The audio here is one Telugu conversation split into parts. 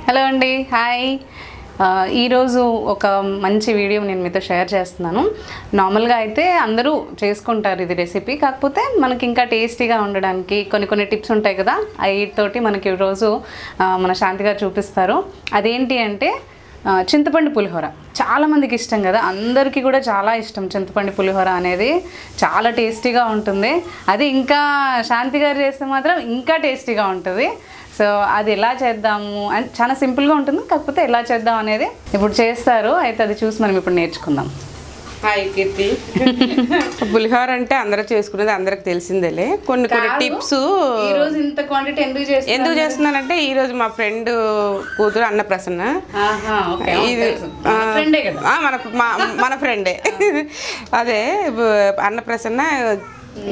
హలో అండి, హాయ్. ఈరోజు ఒక మంచి వీడియో నేను మీతో షేర్ చేస్తున్నాను. నార్మల్గా అయితే అందరూ చేసుకుంటారు ఇది రెసిపీ, కాకపోతే మనకి ఇంకా టేస్టీగా ఉండడానికి కొన్ని టిప్స్ ఉంటాయి కదా, వీటితోటి మనకి ఈరోజు మన శాంతి గారు చూపిస్తారు. అదేంటి అంటే చింతపండు పులిహోర. చాలామందికి ఇష్టం కదా, అందరికీ కూడా చాలా ఇష్టం చింతపండు పులిహోర అనేది. చాలా టేస్టీగా ఉంటుంది. అది ఇంకా శాంతి గారు చేస్తే మాత్రం ఇంకా టేస్టీగా ఉంటుంది. సో అది ఎలా చేద్దాము అండ్ చాలా సింపుల్గా ఉంటుంది, కాకపోతే ఎలా చేద్దాం అనేది ఇప్పుడు చేస్తారు. అయితే అది చూసి మనం ఇప్పుడు నేర్చుకుందాం. హాయ్ కీర్తి. పులిహోర అంటే అందరూ చేసుకునేది అందరికి తెలిసిందేలే. కొన్ని టిప్స్ ఈరోజు ఇంత క్వాంటిటీ ఎందుకు చేస్తున్నానంటే ఈరోజు మా ఫ్రెండ్ కూతురు అన్నప్రసన్న. మన ఫ్రెండే. అదే అన్నప్రసన్న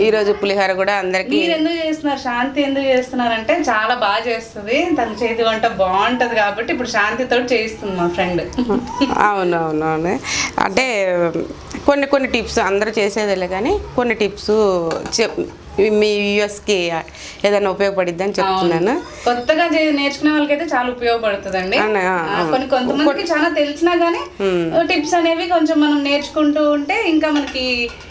ఈరోజు పులిహోర కూడా అందరికి. ఎందుకు చేస్తున్నారు, శాంతి ఎందుకు చేస్తున్నారు అంటే చాలా బాగా చేస్తుంది, తన చేతి వంట బాగుంటది కాబట్టి ఇప్పుడు శాంతితో చేయిస్తుంది మా ఫ్రెండ్. అవునవునవును. అంటే కొన్ని టిప్స్ అందరూ చేసేదేలే, కానీ కొన్ని టిప్స్ మీ వ్యూవర్స్కి ఏదైనా ఉపయోగపడిద్ది అని చెప్తున్నాను. కొత్తగా నేర్చుకునే వాళ్ళకైతే చాలా ఉపయోగపడుతుందండి. కొంతమందికి చాలా తెలిసినా కానీ టిప్స్ అనేవి కొంచెం మనం నేర్చుకుంటూ ఉంటే ఇంకా మనకి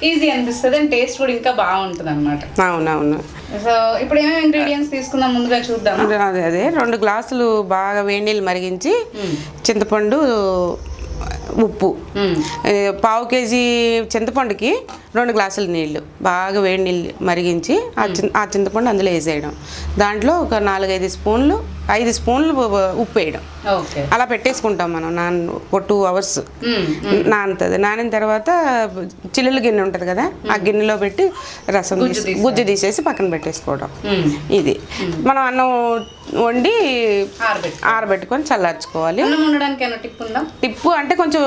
ఈజీ అనిపిస్తుంది అండ్ టేస్ట్ కూడా ఇంకా బాగుంటుంది అనమాట. అవునవును. సో ఇప్పుడు ఏమేమి ఇంగ్రీడియంట్స్ తీసుకుందాం ముందుగా చూద్దాం. అదే 2 గ్లాసులు బాగా వేడి నీళ్ళు మరిగించి చింతపండు, ఉప్పు, 1/2 కేజీ చింతపండుకి 2 గ్లాసుల నీళ్ళు బాగా వేడి నీళ్ళు మరిగించి ఆ చింతపండు అందులో వేసేయడం. దాంట్లో ఒక 4-5 స్పూన్లు 5 స్పూన్లు ఉప్పు వేయడం. అలా పెట్టేసుకుంటాం మనం. 2 అవర్స్ నానుతుంది. నానిన తర్వాత చిల్లుల గిన్నె ఉంటుంది కదా, ఆ గిన్నెలో పెట్టి రసం గుజ్జు తీసేసి పక్కన పెట్టేసుకోవడం. ఇది మనం అన్నం వండి ఆరబెట్టుకొని చల్లార్చుకోవాలి. టిప్పు అంటే కొంచెం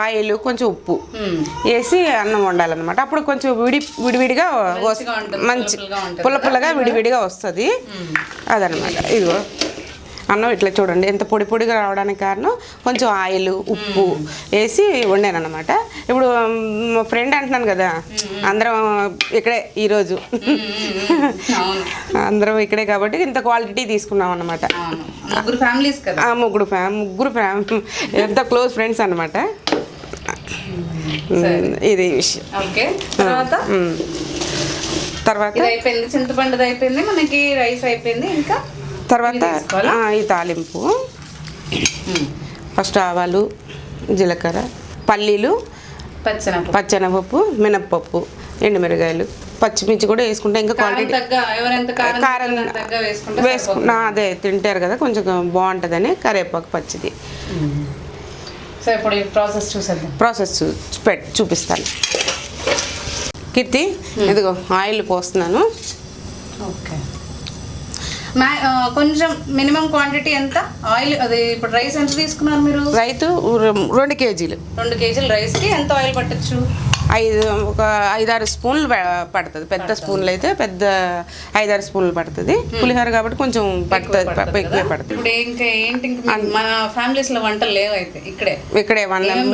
ఆయిల్, కొంచెం ఉప్పు వేసి అన్నం వండాలన్నమాట. అప్పుడు కొంచెం విడివిడిగా మంచి పుల్లగా విడివిడిగా వస్తుంది. అదనమాట. ఇదిగో అన్నం ఇట్లా చూడండి ఎంత పొడిగా రావడానికి కారణం కొంచెం ఆయిల్, ఉప్పు వేసి వండాను అనమాట. ఇప్పుడు మా ఫ్రెండ్ అంటున్నాను కదా, అందరం ఇక్కడే ఈరోజు అందరం ఇక్కడే కాబట్టి ఇంత క్వాలిటీ తీసుకున్నాం అనమాట. ముగ్గురు ఎంత క్లోజ్ ఫ్రెండ్స్ అనమాట. ఇది విషయం. తర్వాత చింతపండు అయిపోయింది, మనకి రైస్ అయిపోయింది. ఇంకా తర్వాత ఈ తాలింపు ఫస్ట్ ఆవాలు, జీలకర్ర, పల్లీలు, పచ్చెనపప్పు, మినప్పప్పు, ఎండుమిరగాయలు, పచ్చిమిర్చి కూడా వేసుకుంటే ఇంకా క్వాంటిటీ కారం వేసుకుంటా అదే తింటారు కదా కొంచెం బాగుంటుందని కరివేపాకు, పచ్చిది. సో ఇప్పుడు ప్రాసెస్ చూసేద్దాం. ప్రాసెస్ చూపిస్తాను కీర్తి. ఇదిగో ఆయిల్ పోస్తున్నాను. ఓకే, కొంచెం మినిమం క్వాంటిటీ ఎంత ఆయిల్? అది ఇప్పుడు రైస్ ఎంత తీసుకున్నారు మీరు? రైతు 2 కేజీలు. 2 కేజీలు రైస్కి ఎంత ఆయిల్ పట్టచ్చు? ఒక 5-6 స్పూన్లు పడుతుంది. పెద్ద స్పూన్లు అయితే 5-6 స్పూన్లు పడుతుంది. పులిహోర కాబట్టి కొంచెం ఎక్కువే పడుతుంది. ఇప్పుడు ఇంకా ఏంటి, మన ఫ్యామిలీస్ లో వంటలు లేవు అయితే ఇక్కడే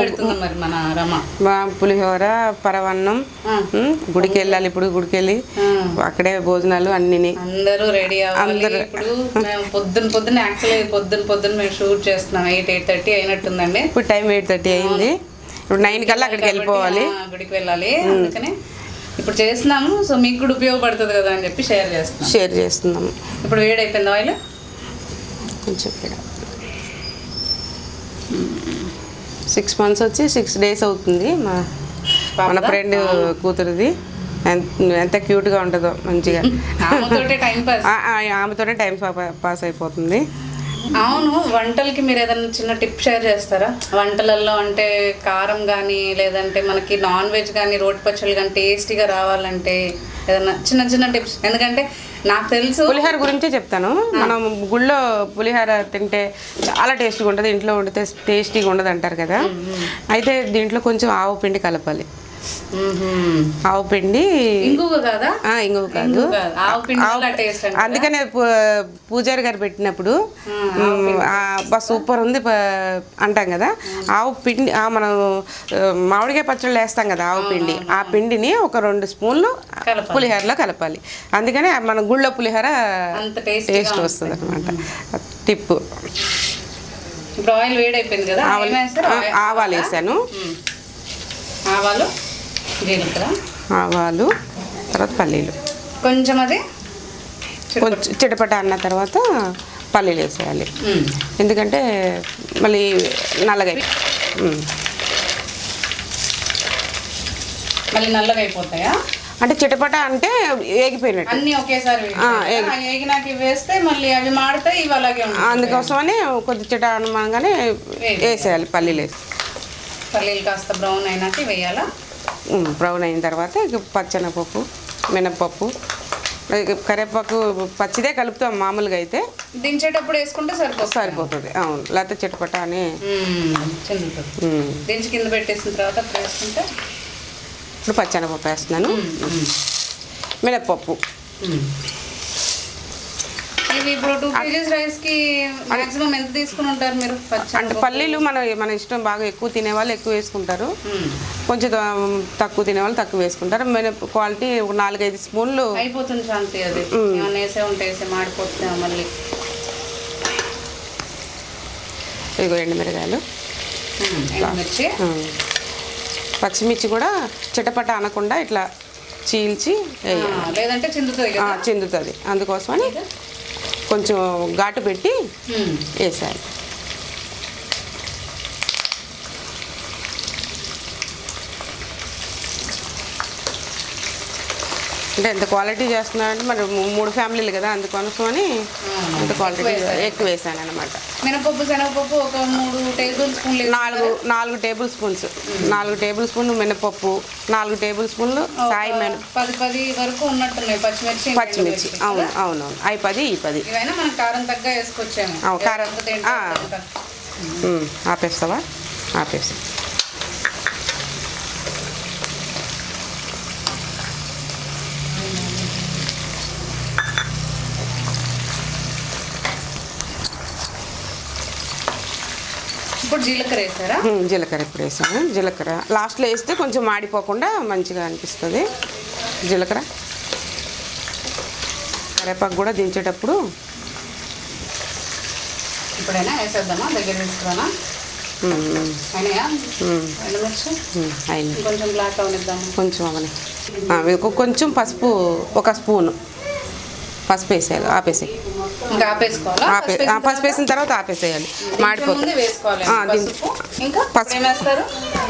పెడుతుంది మరి మన రమ. పులిహోర, పరవన్నం, గుడికి వెళ్ళాలి. ఇప్పుడు గుడికి వెళ్ళి అక్కడే భోజనాలు అన్ని అందరూ రెడీ అవ్వాలి. ఇప్పుడు మేము పొద్దున్న యాక్చువల్లీ పొద్దున్న మేము షూట్ చేస్తున్నాం. 8:30 అయినట్టుందండి. ఇప్పుడు టైం 8:30 అయింది. ఇప్పుడు 9 కల్లా అక్కడికి వెళ్ళిపోవాలి, గుడికి వెళ్ళాలి. అందుకని ఇప్పుడు చేస్తున్నాము. సో మీకు కూడా ఉపయోగపడుతుంది కదా అని చెప్పి షేర్ చేస్తున్నాము. ఇప్పుడు వేడి అయిపోయింది ఆయిల్ కొంచెం. 6 months వచ్చి 6 days అవుతుంది. మన ఫ్రెండ్ కూతురుది. ఎంత క్యూట్గా ఉంటుందో, మంచిగా ఆమెతోనే టైం పాస్ అయిపోతుంది. అవును, వంటలకి మీరు ఏదైనా చిన్న టిప్ షేర్ చేస్తారా? వంటలలో అంటే కారం కానీ లేదంటే మనకి నాన్ వెజ్ కానీ రోటి పచ్చళ్ళు కానీ టేస్టీగా రావాలంటే ఏదైనా చిన్న టిప్స్. ఎందుకంటే నాకు తెలుసు పులిహోర గురించే చెప్తాను. మనం గుళ్ళో పులిహోర తింటే చాలా టేస్టీగా ఉంటుంది, ఇంట్లో వండితే టేస్టీగా ఉండదు అంటారు కదా. అయితే దీంట్లో కొంచెం ఆవు పిండి కలపాలి. ఆవు పిండి ఇంగువ కాదు, అందుకనే పూజారి గారు పెట్టినప్పుడు సూపర్ ఉంది అంటాం కదా. ఆవు పిండి మనం మామిడికాయ పచ్చళ్ళు వేస్తాం కదా, ఆవు పిండి, ఆ పిండిని ఒక 2 స్పూన్లు పులిహోరలో కలపాలి. అందుకనే మన గుళ్ళో పులిహోర టేస్ట్ వస్తుంది అనమాట. టిప్పు. ఇప్పుడు ఆయిల్ వేడైపోయింది కదా, ఆవాలు వేసాను, ఆవాలు, జీలకర్ర, ఆవాలు, తర్వాత పల్లీలు, కొంచెం అది కొంచెం చిటపట అన్న తర్వాత పల్లీలు వేసేయాలి, ఎందుకంటే మళ్ళీ నల్లగా మళ్ళీ నల్లగా అయిపోతాయా? అంటే చిటపట అంటే ఏగిపోయినట్టు అన్ని ఒకేసారి ఏగినాక వేస్తే మళ్ళీ అవి మాడితే ఇవి అలాగే ఉంటాయి. అందుకోసమని కొద్ది చిట అనుమానంగానే వేసేయాలి పల్లీలు వేసి. పల్లీలు కాస్త బ్రౌన్ అయినాక వేయాలా? బ్రౌన్ అయిన తర్వాత ఇక పచ్చెనపప్పు, మినప్పప్పు, కరివేపాకు పచ్చిదే కలుపుతాం మామూలుగా అయితే, దించేటప్పుడు వేసుకుంటే సరిపోతుంది. అవును, లేకపోతే చిటపట అని దించి కింద పెట్టేసిన తర్వాత వేసుకుంటే. ఇప్పుడు పచ్చెనపప్పు వేస్తున్నాను, మినప్పప్పు. ఇవి ఇప్పుడు 2 kgs రైస్కి మాక్సిమం ఎంత తీసుకుని ఉంటారు మీరు? అంటే పల్లీలు మన ఇష్టం, బాగా ఎక్కువ తినేవాళ్ళు ఎక్కువ వేసుకుంటారు, కొంచెం తక్కువ తినేవాళ్ళు తక్కువ వేసుకుంటారు. క్వాలిటీ 4-5 స్పూన్లు అయిపోతుంది శాంతి. అది వేసే వేసే మాడిపోతుంది మళ్ళీ. ఇదిగో ఎండుమిరకాయలు, ఎండుమిర్చి, పచ్చిమిర్చి కూడా చిటపట అనకుండా ఇట్లా చీల్చి లేదంటే చిందుతుంది, అందుకోసమని కొంచెం ఘాటు పెట్టి వేసాలి. అంటే ఎంత క్వాలిటీ చేస్తున్నారంటే మరి 3 ఫ్యామిలీలు కదా, అందుకోసమని అంత క్వాలిటీ ఎక్కువ వేసాను అనమాట. మినపప్పు, శనగపప్పు ఒక 3 టేబుల్ స్పూన్లు, 4 టేబుల్ స్పూన్స్, 4 టేబుల్ స్పూన్లు మినపప్పు, 4 టేబుల్ స్పూన్లు సాయి 10 వరకు ఉన్నట్టున్నాయి పచ్చిమిర్చి. అవును అవి 10, ఈ 10. ఇవైనా మనం కారం తగ్గ వేసుకోవచ్చాము. కారం ఆపేస్తావా? ఆపేస్తా. ఇప్పుడు జీలకర్ర వేసారా? జీలకర్ర ఇప్పుడు వేసాను. జీలకర్ర లాస్ట్లో వేస్తే కొంచెం మాడిపోకుండా మంచిగా అనిపిస్తుంది. జీలకర్ర, కరివేపాకు కూడా దించేటప్పుడు ఇప్పుడైనా వేసేద్దామా? దగ్గర తీసుకురానా? కొంచెం బ్లాక్ అవనిద్దాము, కొంచెం అవని. కొంచెం పసుపు, 1 స్పూను పసుపు వేసేయాలి. ఆపేసి పసుపు వేసిన తర్వాత ఆపేసేయాలి, మాడిపోతుంది.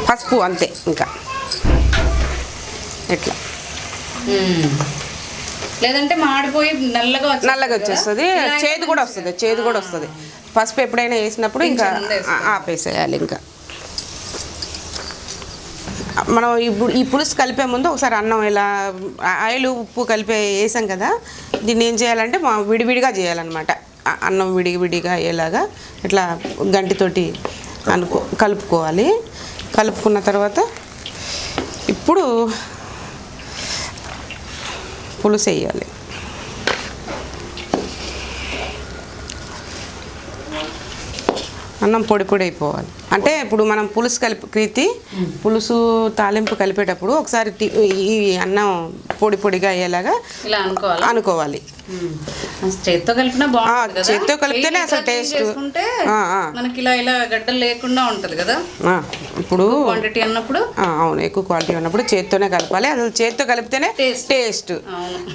పసుపు అంతే, ఇంకా ఇట్లా లేదంటే మాడిపోయి నల్లగా వచ్చేస్తుంది, చేదు కూడా వస్తుంది. పసుపు ఎప్పుడైనా వేసినప్పుడు ఇంకా ఆపేసేయాలి. ఇంకా మనం ఇప్పుడు ఈ పులుసు కలిపే ముందు ఒకసారి అన్నం ఇలా ఆయిల్ ఉప్పు వేసాం కదా, దీన్ని ఏం చేయాలంటే విడివిడిగా చేయాలన్నమాట. అన్నం విడివిడిగా అయ్యేలాగా ఇట్లా గంటితోటి కలుపుకోవాలి. కలుపుకున్న తర్వాత ఇప్పుడు పులుసు వేయాలి. అన్నం పొడి అయిపోవాలి. అంటే ఇప్పుడు మనం పులుసు తాలింపు కలిపేటప్పుడు ఒకసారి ఈ అన్నం పొడిగా అయ్యేలాగా అనుకోవాలి. చేత్తో కలిపితేనే అసలు టేస్ట్. మనకి ఇలా గడ్డలు లేకుండా ఉంటుంది కదా ఇప్పుడు క్వాంటిటీ అన్నప్పుడు. అవును, ఎక్కువ క్వాలిటీ ఉన్నప్పుడు చేత్తోనే కలపాలి. అసలు చేత్తో కలిపితేనే టేస్ట్.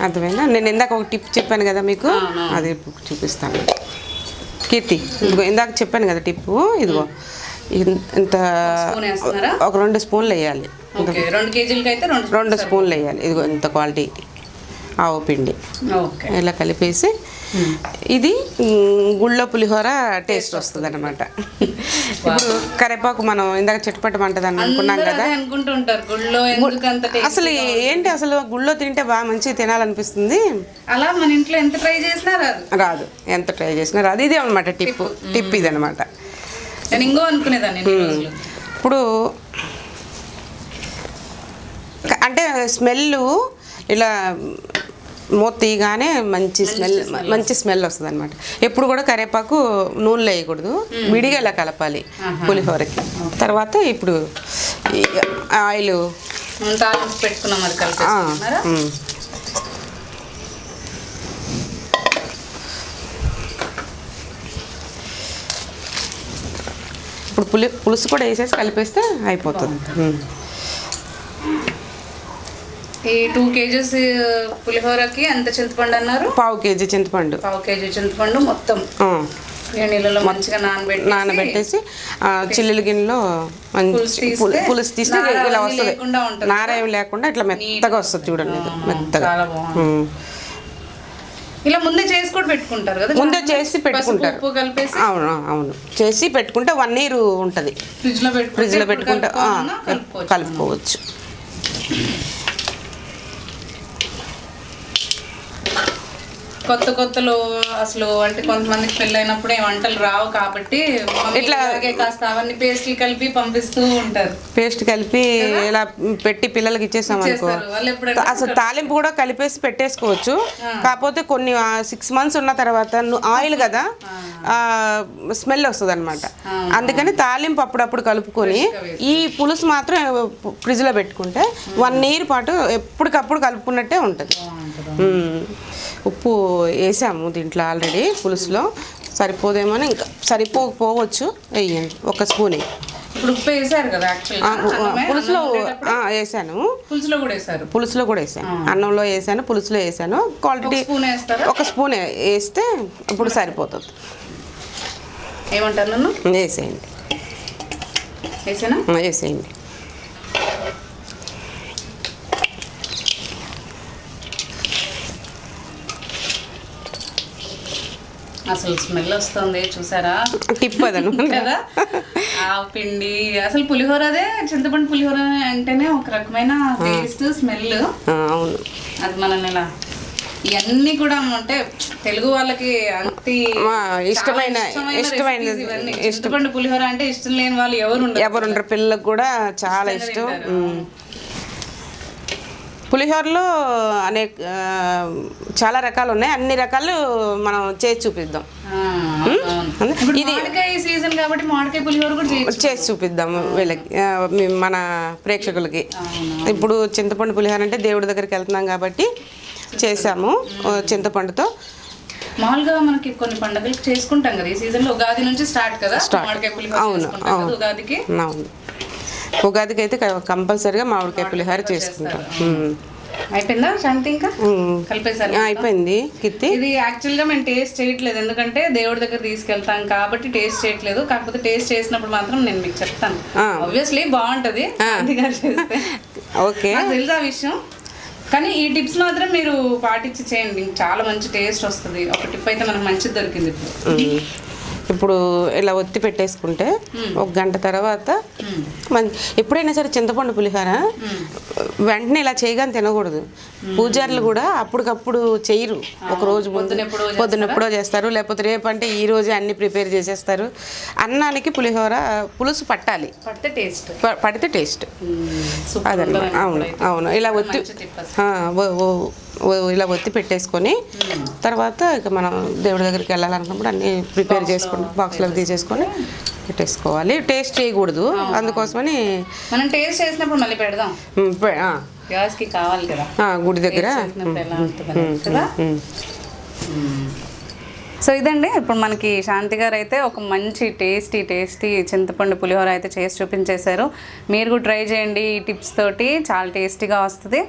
అర్థమైందా? నేను ఇందాక ఒక టిప్ చెప్పాను కదా మీకు, అది చూపిస్తాను. కీర్తి, ఇదిగో ఇందాక చెప్పాను కదా టిప్పు, ఇదిగో ఇంత ఒక 2 స్పూన్లు వేయాలి. 2 కేజీలకి అయితే 2 స్పూన్లు వేయాలి. ఇదిగో ఇంత క్వాలిటీ ఆవు పిండి ఇలా కలిపేసి, ఇది గుళ్ళో పులిహోర టేస్ట్ వస్తుంది అనమాట. ఇప్పుడు కరివేపాకు మనం ఇందాక చిట్పట్టమంటదని అనుకున్నాం కదా, అసలు ఏంటి అసలు గుళ్ళో తింటే బాగా మంచిగా తినాలనిపిస్తుంది. అలా మన ఇంట్లో ఎంత ట్రై చేసినా రాదు. ఎంత ట్రై చేసినా రాదు. ఇదే అనమాట టిప్ ఇది అనమాట. ఇంకో అనుకునేదాన్ని ఇప్పుడు అంటే స్మెల్ ఇలా మూత తీయగానే మంచి స్మెల్ వస్తుంది అనమాట. ఎప్పుడు కూడా కరివేపాకు నూనెలో వేయకూడదు, విడిగా ఇలా కలపాలి పులిహోరకి. తర్వాత ఇప్పుడు ఆయిల్ పెట్టుకున్నాం, పులుసు కూడా వేసేసి కలిపేస్తే అయిపోతుంది. ఈ 2 kgs పులిహోరకి ఎంత చింతపండు అన్నారు? పావు కేజీ చింతపండు. పావు కేజీ చింతపండు మొత్తం నీళ్ళలో మంచిగా నానబెట్టేసి చిల్లుల గిన్నెలో పులుసు తీస్తే ఇలా వస్తుంది. నారేం లేకుండా ఇట్లా మెత్తగా వస్తుంది చూడండి, మెత్తగా. ఇలా ముందే చేసి కూడా పెట్టుకుంటారు కదా? ముందే చేసి పెట్టుకుంటారు. అవును అవును, చేసి పెట్టుకుంటే 1 year ఉంటుంది. ఫ్రిడ్జ్ లో పెట్టుకుంటే కలుపుకోవచ్చు. కొత్తలో అసలు అంటే కొంతమందికి పెళ్ళైనప్పుడు ఏ వంటలు రావు కాబట్టి ఇట్లా కాస్త అవన్నీ పేస్ట్ కలిపి పంపిస్తూ ఉంటారు. పేస్ట్ కలిపి ఇలా పెట్టి పిల్లలకి ఇచ్చేసాం అనుకో, అసలు తాలింపు కూడా కలిపేసి పెట్టేసుకోవచ్చు. కాకపోతే కొన్ని 6 months ఉన్న తర్వాత ఆయిల్ కదా స్మెల్ వస్తుంది అనమాట. అందుకని తాలింపు అప్పుడప్పుడు కలుపుకొని ఈ పులుసు మాత్రం ఫ్రిడ్జ్ లో పెట్టుకుంటే 1 year పాటు ఎప్పటికప్పుడు కలుపుకున్నట్టే ఉంటుంది. ఉప్పు వేసాము దీంట్లో ఆల్రెడీ, పులుసులో సరిపోదేమో, ఇంకా సరిపోకపోవచ్చు, వేయండి 1 స్పూన్. ఇప్పుడు ఉప్పు వేసారు కదా పులుసులో వేసాను, పులుసులో కూడా వేసాను, అన్నంలో వేసాను, పులుసులో వేసాను. క్వాంటిటీ 1 స్పూన్ వేస్తే ఇప్పుడు సరిపోతుంది. ఏమంటారు నన్ను? వేసేయండి. వేసేయండి. అసలు స్మెల్ వస్తుంది చూసారా, తిప్పదను కదా ఆ పిండి. అసలు పులిహోర, అదే చింతపండు పులిహోర అంటేనే ఒక రకమైన టేస్ట్, స్మెల్. అవును, అది మనల్ని ఇలా ఇవన్నీ కూడా అంటే తెలుగు వాళ్ళకి అంతే ఇష్టమైన చింతపండు పులిహోర అంటే ఇష్టం లేని వాళ్ళు ఎవరుండరు. పిల్లలకు కూడా చాలా ఇష్టం. పులిహోరలో చాలా రకాలు ఉన్నాయి, అన్ని రకాలు మనం చేసి చూపిద్దాం. ఇది సీజన్ కాబట్టి మామిడికాయ పులిహోర కూడా చేసి చూపిద్దాము వీళ్ళకి, మన ప్రేక్షకులకి. ఇప్పుడు చింతపండు పులిహోర అంటే దేవుడి దగ్గరికి వెళ్తున్నాం కాబట్టి చేసాము చింతపండుతో. మామూలుగా మనకి కొన్ని పండుగలు చేసుకుంటాం కదా ఈ సీజన్ లో, ఉగాది నుంచి స్టార్ట్ కదా మామిడికాయ పులిహోర. అవును, ఉగాదికి. అవును, ఉగాదికి అయితే కంపల్సరీగా మామిడికాయ పులిహోర చేసుకుంటాం. అయిపోయిందా శాంతి? ఇంకా కలిపేసారు? అయిపోయింది కిత్తి. ఇది యాక్చువల్ గా మేము టేస్ట్ చేయట్లేదు, ఎందుకంటే దేవుడి దగ్గర తీసుకెళ్తాం కాబట్టి టేస్ట్ చేయట్లేదు. కాకపోతే టేస్ట్ చేసినప్పుడు మాత్రం నేను మీకు చెప్తాను. ఆబ్వియస్లీ బాగుంటది ఓకే, తెలుసు ఆ విషయం. కానీ ఈ టిప్స్ మాత్రం మీరు పాటించి చేయండి, చాలా మంచి టేస్ట్ వస్తుంది. ఒక టిప్ అయితే మనకు మంచిది దొరికింది. ఇప్పుడు ఇలా ఒత్తి పెట్టేసుకుంటే 1 గంట తర్వాత ఎప్పుడైనా సరే చింతపండు పులిహోర వెంటనే ఇలా చేయగానే తినకూడదు. పూజారులు కూడా అప్పటికప్పుడు చేయరు, ఒక రోజు పొద్దునెప్పుడో చేస్తారు, లేకపోతే రేపు అంటే ఈ రోజే అన్ని ప్రిపేర్ చేసేస్తారు. అన్నానికి పులిహోర పులుసు పట్టాలి, పడితే టేస్ట్ అదన్నమాట. అవును అవును, ఇలా ఒత్తి పెట్టేసుకొని తర్వాత ఇక మనం దేవుడి దగ్గరికి వెళ్ళాలనుకున్నప్పుడు అన్ని ప్రిపేర్ చేసుకొని బాక్స్లోకి తీసేసుకొని పెట్టేసుకోవాలి. టేస్ట్ చేయకూడదు, అందుకోసమని మనం టేస్ట్ చేసినప్పుడు మళ్ళీ పెడదాం. గ్యాస్కి కావాలి కదా గుడి దగ్గర. సో ఇదండి, ఇప్పుడు మనకి శాంతి గారు అయితే ఒక మంచి టేస్టీ చింతపండు పులిహోర అయితే చేసి చూపించేశారు. మీరు కూడా ట్రై చేయండి, ఈ టిప్స్ తోటి చాలా టేస్టీగా వస్తుంది.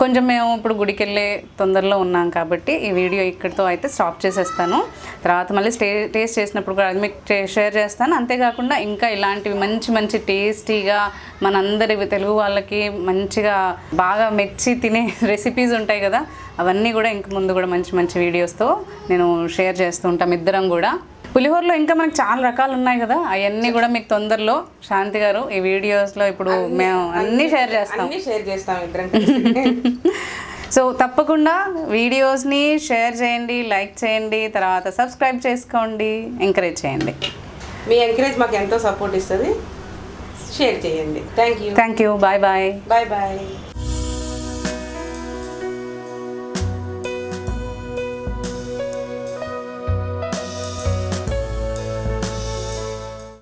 కొంచెం మేము ఇప్పుడు గుడికి వెళ్ళే తొందరలో ఉన్నాం కాబట్టి ఈ వీడియో ఇక్కడితో అయితే స్టాప్ చేసేస్తాను. తర్వాత మళ్ళీ టేస్ట్ చేసినప్పుడు కూడా అది మీకు షేర్ చేస్తాను. అంతేకాకుండా ఇంకా ఇలాంటివి మంచి టేస్టీగా మనందరి తెలుగు వాళ్ళకి మంచిగా బాగా మెచ్చి తినే రెసిపీస్ ఉంటాయి కదా, అవన్నీ కూడా ఇంక ముందు కూడా మంచి వీడియోస్తో నేను షేర్ చేస్తూ ఉంటాం ఇద్దరం కూడా. పులిహోరలో ఇంకా మనకు చాలా రకాలు ఉన్నాయి కదా, అవన్నీ కూడా మీకు తొందరలో శాంతి గారు ఈ వీడియోస్లో ఇప్పుడు మేము అన్నీ షేర్ చేస్తాం ఇద్దరం. సో తప్పకుండా వీడియోస్ని షేర్ చేయండి, లైక్ చేయండి, తర్వాత సబ్స్క్రైబ్ చేసుకోండి, ఎంకరేజ్ చేయండి. మీ ఎంకరేజ్ మాకు ఎంతో సపోర్ట్ ఇస్తుంది. షేర్ చేయండి. Thank you. Bye bye.